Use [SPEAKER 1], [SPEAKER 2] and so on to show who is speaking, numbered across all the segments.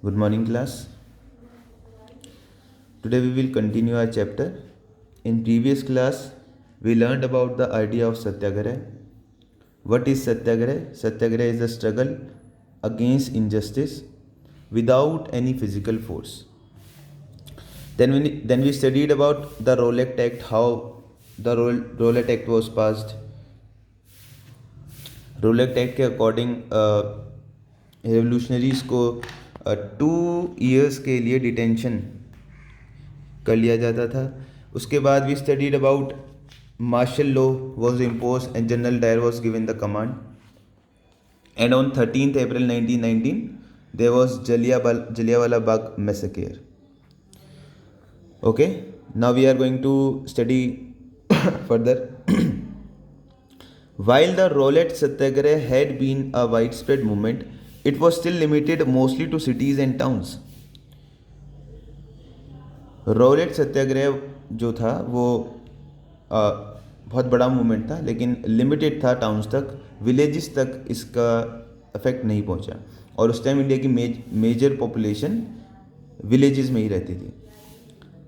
[SPEAKER 1] Good morning, class. Today we will continue our chapter. In previous class, we learned about the idea of Satyagraha. What is Satyagraha? Satyagraha is a struggle against injustice without any physical force. Then we studied about the Rowlatt Act, how the Rowlatt Act was passed. Rowlatt Act के according revolutionaries को 2 years के लिए detention कर लिया जाता था. उसके बाद we studied about martial law was impose and general Dyer was given the command. And on 13th April 1919 there was Jallianwala Bagh massacre. Okay, now we are going to study further. While the Rowlatt Satyagraha had been a widespread movement, it was still limited mostly to cities and towns. Rowlatt Satyagraha जो था वो बहुत बड़ा movement था, लेकिन limited था towns तक, villages तक इसका इफेक्ट नहीं पहुंचा. और उस टाइम इंडिया की मेजर पॉपुलेशन विलेजेस में ही रहती थी.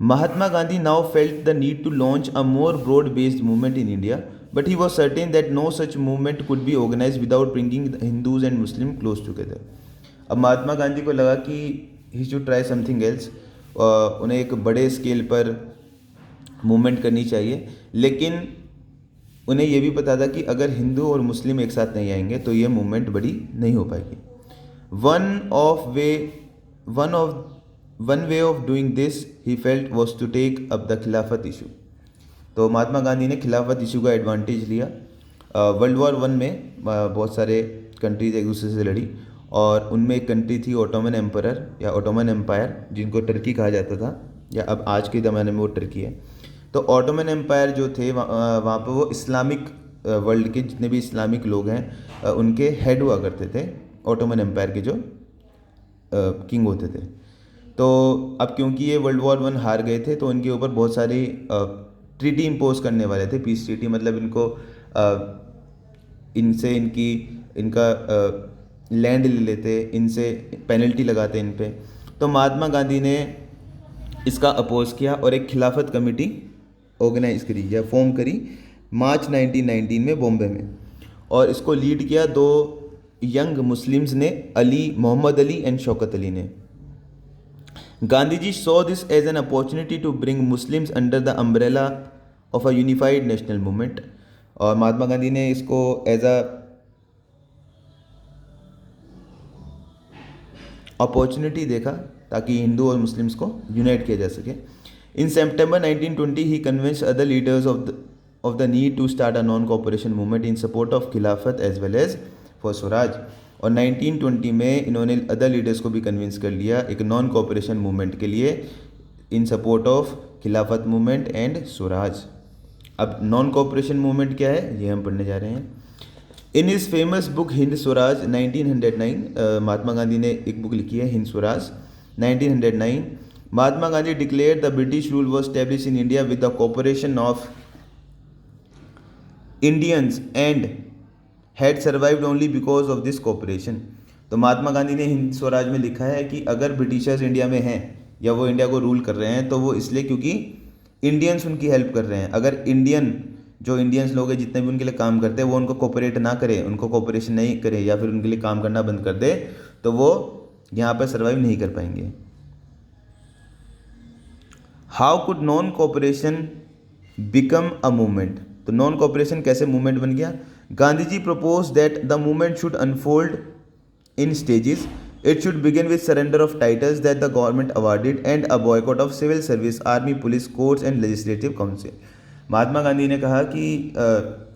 [SPEAKER 1] Mahatma Gandhi now felt the need to launch a more broad based movement in India, but he was certain that no such movement could be organized without bringing the Hindus and Muslims close together. अब महात्मा गांधी को लगा कि he should try something else. उन्हें एक बड़े scale पर movement करनी चाहिए, लेकिन उन्हें यह भी पता था कि अगर हिंदू और मुस्लिम एक साथ नहीं आएंगे तो ये मूवमेंट बड़ी नहीं हो पाएगी. One way of doing this he felt was to take up the Khilafat issue. तो महात्मा गांधी ने खिलाफत इशू का एडवांटेज लिया. वर्ल्ड वॉर 1 में बहुत सारे कंट्रीज एक दूसरे से लड़ी, और उनमें एक कंट्री थी ओटोमन एम्परर या ओटोमन एम्पायर, जिनको टर्की कहा जाता था, या अब आज के ज़माने में वो टर्की है. तो ओटोमन एम्पायर जो थे वहाँ पर वो इस्लामिक वर्ल्ड के जितने भी इस्लामिक लोग हैं उनके हेड हुआ करते थे. ओटोमन एम्पायर के जो किंग होते थे. तो अब क्योंकि ये वर्ल्ड वॉर 1 हार गए थे तो इनके ऊपर बहुत सारी ट्रीटी इम्पोज करने वाले थे. पीस ट्रीटी मतलब इनको इनसे इनका लैंड ले लेते, इनसे पेनल्टी लगाते इन पे. तो महात्मा गांधी ने इसका अपोज किया और एक खिलाफत कमेटी ऑर्गेनाइज करी या फॉर्म करी मार्च 1919 में बॉम्बे में. और इसको लीड किया 2 यंग मुस्लिम्स ने, मोहम्मद अली एंड शौकत अली ने. Gandhiji saw this as an opportunity to bring Muslims under the umbrella of a unified national movement. और महात्मा गांधी ने इसको एज अ अपॉर्चुनिटी देखा ताकि हिंदू और मुस्लिम्स को यूनाइट किया जा सके. In September 1920 he convinced other leaders of the need to start a non cooperation movement in support of Khilafat as well as for Swaraj. और 1920 में इन्होंने अदर लीडर्स को भी कन्विंस कर लिया एक नॉन कॉपरेशन मूवमेंट के लिए इन सपोर्ट ऑफ खिलाफत मूवमेंट एंड स्वराज. अब नॉन कॉपरेशन मूवमेंट क्या है ये हम पढ़ने जा रहे हैं. In his famous book Hind Swaraj 1909, Mahatma Gandhi ने एक बुक लिखी है Hind Swaraj 1909. Mahatma Gandhi declare the British rule was establish in India with the cooperation of Indians and had survived only because of this cooperation. तो महात्मा गांधी ने हिंद स्वराज में लिखा है कि अगर ब्रिटिशर्स इंडिया में हैं या वो इंडिया को रूल कर रहे हैं तो वो इसलिए क्योंकि इंडियंस उनकी हेल्प कर रहे हैं. अगर इंडियंस लोग हैं जितने भी उनके लिए काम करते हैं वो उनको कोऑपरेट ना करें, उनको कोऑपरेशन नहीं करें या फिर उनके लिए काम करना बंद कर दे तो वो यहाँ पर सर्वाइव नहीं कर पाएंगे. How could non cooperation become a movement. तो नॉन कोऑपरेशन कैसे मूवमेंट बन गया. Gandhi ji propose that the movement should unfold in stages. It should begin with surrender of titles that the government awarded and a boycott of civil service, army, police, courts and legislative council. Mahatma Gandhi ने कहा कि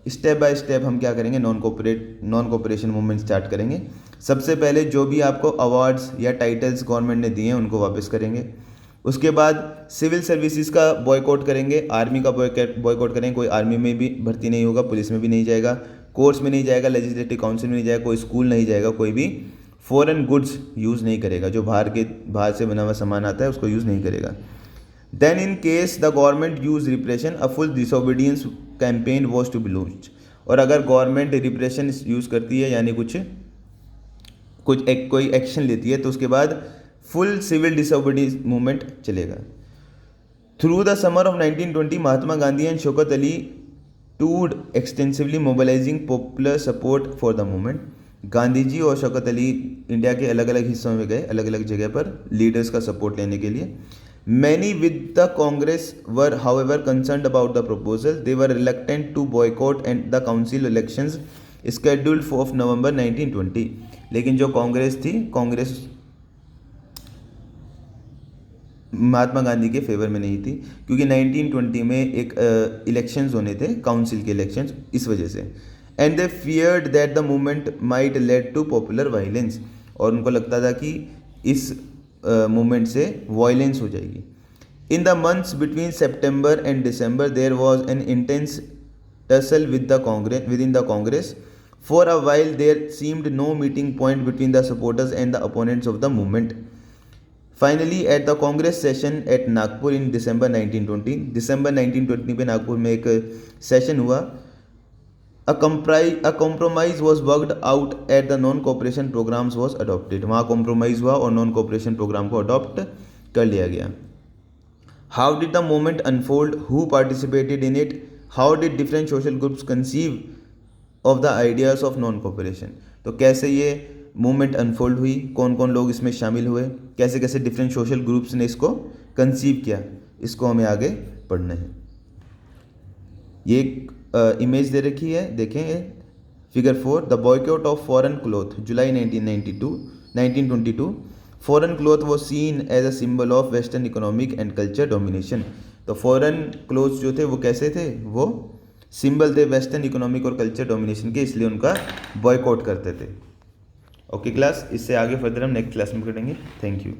[SPEAKER 1] step by step हम क्या करेंगे, non cooperation movement start करेंगे. सबसे पहले जो भी आपको अवार्ड्स या टाइटल्स गवर्नमेंट ने दिए हैं उनको वापस करेंगे. उसके बाद सिविल सर्विसेज का बॉयकॉट करेंगे, आर्मी का बॉयकॉट करेंगे, कोई आर्मी में भी भर्ती नहीं होगा, पुलिस में भी नहीं जाएगा, कोर्ट्स में नहीं जाएगा, लेजिस्लेटिव काउंसिल में नहीं जाएगा, कोई स्कूल नहीं जाएगा, कोई भी फॉरेन गुड्स यूज़ नहीं करेगा, जो बाहर से बना हुआ सामान आता है उसको यूज़ नहीं करेगा. Then in case the government use repression a full disobedience campaign was to be launched. और अगर गवर्नमेंट रिप्रेशन यूज़ करती है यानी कोई एक्शन लेती है तो उसके बाद फुल सिविल डिसोबीडियंस मूवमेंट चलेगा। Through the summer of 1920 Mahatma Gandhi and Shaukat Ali toured extensively mobilising popular support for the movement. Gandhi ji और शौकत अली इंडिया के अलग अलग हिस्सों में गए, अलग अलग जगह पर लीडर्स का सपोर्ट लेने के लिए। Many with the Congress were however concerned about the proposal, they were reluctant to boycott and the council elections scheduled for November 1920। लेकिन जो कांग्रेस थी, कांग्रेस महात्मा गांधी के फेवर में नहीं थी, क्योंकि 1920 में एक इलेक्शंस होने थे, काउंसिल के इलेक्शंस, इस वजह से। And they feared that the movement might lead to popular violence, और उनको लगता था कि इस मूवमेंट से वायलेंस हो जाएगी। In the months between September and December there was an intense tussle within the Congress. For a while there seemed no meeting point between the supporters and the opponents of the movement. Finally at the Congress session at Nagpur in December 1920, दिसंबर 1920 में नागपुर में एक session हुआ। A compromise was worked out at the non-cooperation programs was adopted. वहाँ compromise हुआ और non-cooperation program को adopt कर लिया गया। How did the movement unfold? Who participated in it? How did different social groups conceive of the ideas of non-cooperation? तो कैसे ये मूवमेंट अनफोल्ड हुई, कौन कौन लोग इसमें शामिल हुए, कैसे कैसे डिफरेंट सोशल ग्रुप्स ने इसको कंसीव किया, इसको हमें आगे पढ़ना है। ये एक इमेज दे रखी है, देखें figure 4। The boycott of foreign cloth, July 1922। Foreign cloth was seen as a symbol of western economic and culture domination. तो फॉरेन क्लॉथ्स जो थे वो कैसे थे, वो सिंबल थे वेस्टर्न इकोनॉमिक और कल्चर डोमिनेशन के, इसलिए उनका बॉयकॉट करते थे। ओके क्लास, इससे आगे फर्दर हम नेक्स्ट क्लास में करेंगे। Thank you.